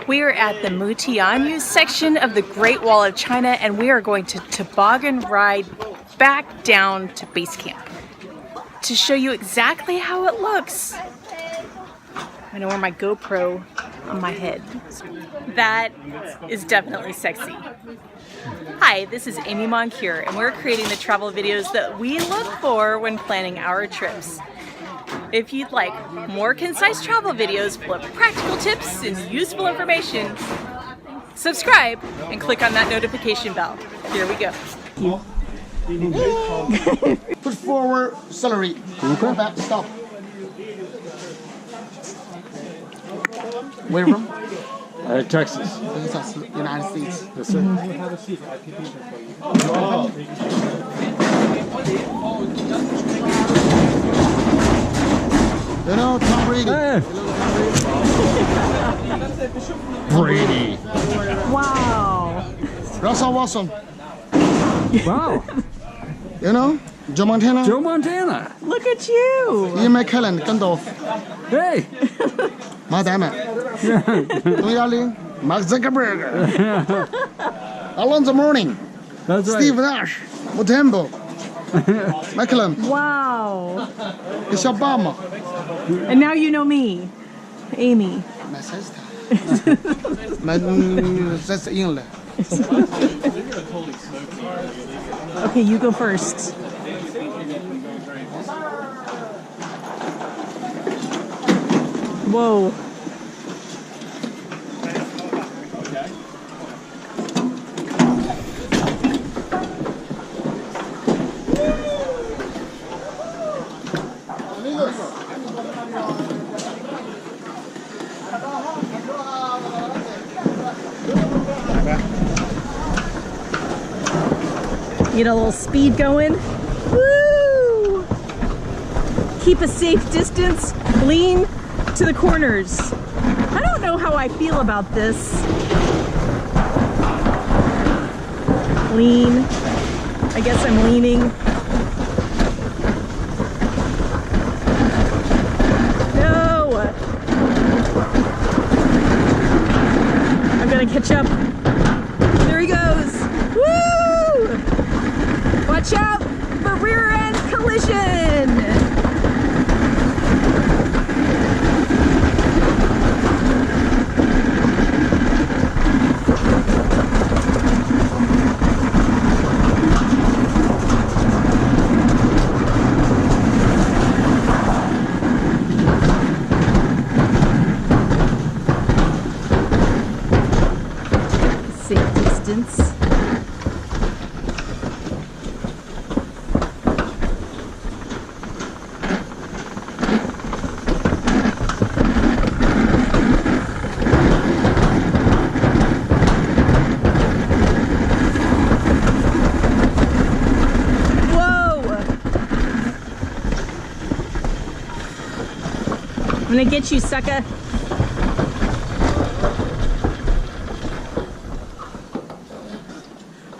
We are at the Mutianyu section of the Great Wall of China, and we are going to toboggan ride back down to base camp to show you exactly how it looks. I'm gonna wear my GoPro on my head. That is definitely sexy. Hi, this is Amy Moncure, and we're creating the travel videos that we look for when planning our trips. If you'd like more concise travel videos full of practical tips and useful information, subscribe and click on that notification bell. Here we go. Push forward, celery. Go back, stop. Where from? Texas. Texas, United States. Yes, sir. You know Tom Brady. Hey. Brady. Wow. Russell Wilson. Wow. You know Joe Montana. Joe Montana. Look at you. Ian McKellen 跟到 Hey. 马仔们 董亚玲 Mark Zuckerberg Alonzo Mourning That's right. Steve Nash Mutombo McKellen Wow. Michelle Obama And now you know me, Amy. My sister My sister in law. Okay, you go first. Whoa. Get a little speed going. Woo! Keep a safe distance. Lean to the corners. I don't know how I feel about this. Lean. I guess I'm leaning. No! I'm gonna catch up. There he goes. Woo! Watch out for rear end collision! Safe distance. I'm gonna get you, sucker.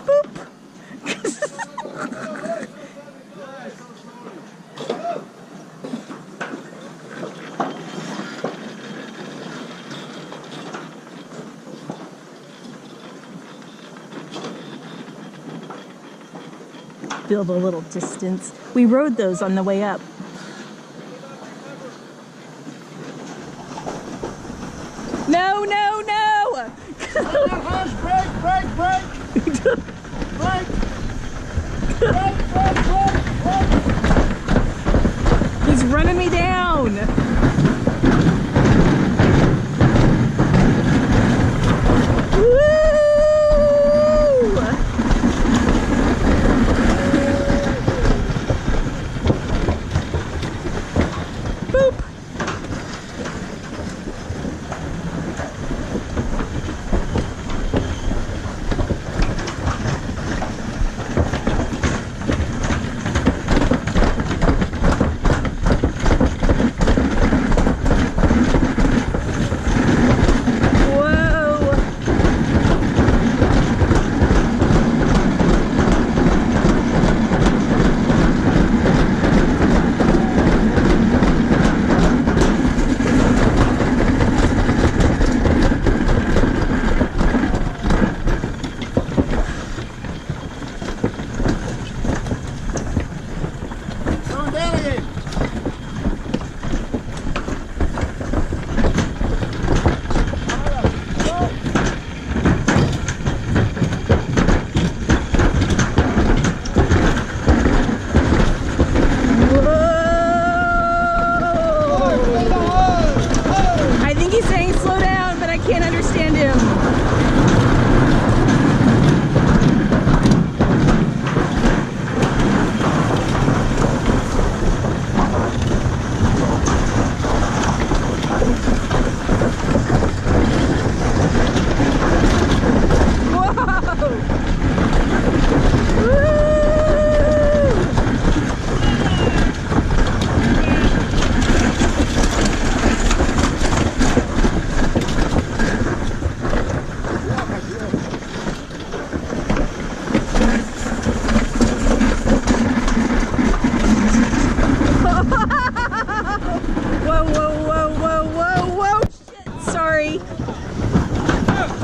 Boop. Build a little distance. We rode those on the way up. No, no, no! Break, break, break! Break! He's running me down! Woo! Boop!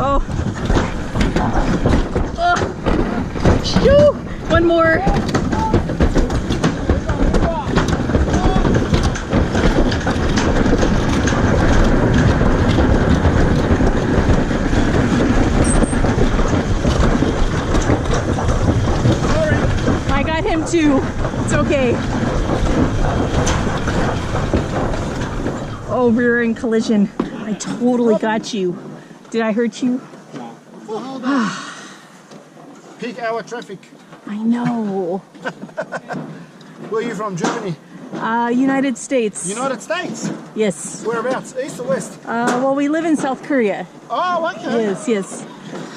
Oh. Shoo! One more. I got him too. It's okay. Oh, we're in collision. I totally got you. Did I hurt you? Peak hour traffic. I know. Where are you from? Germany? United States. United States? Yes. Whereabouts? East or west? Well, we live in South Korea. Oh, okay. Yes, yes.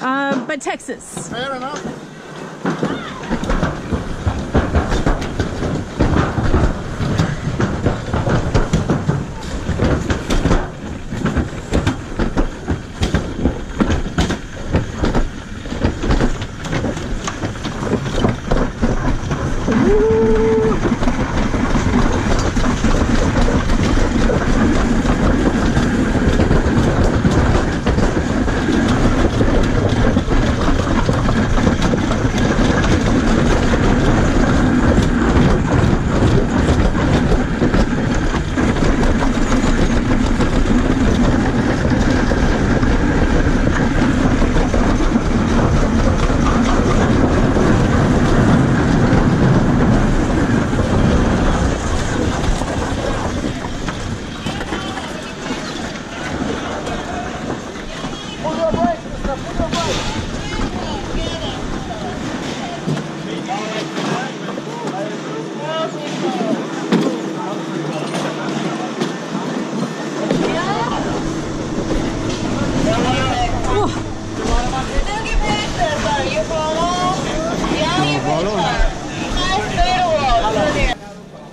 But Texas. Fair enough.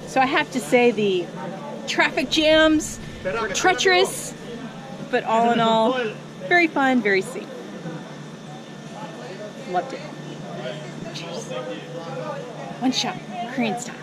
So I have to say the traffic jams were treacherous, but all in all, very fun, very safe. Loved it. Cheers. One shot, Korean style.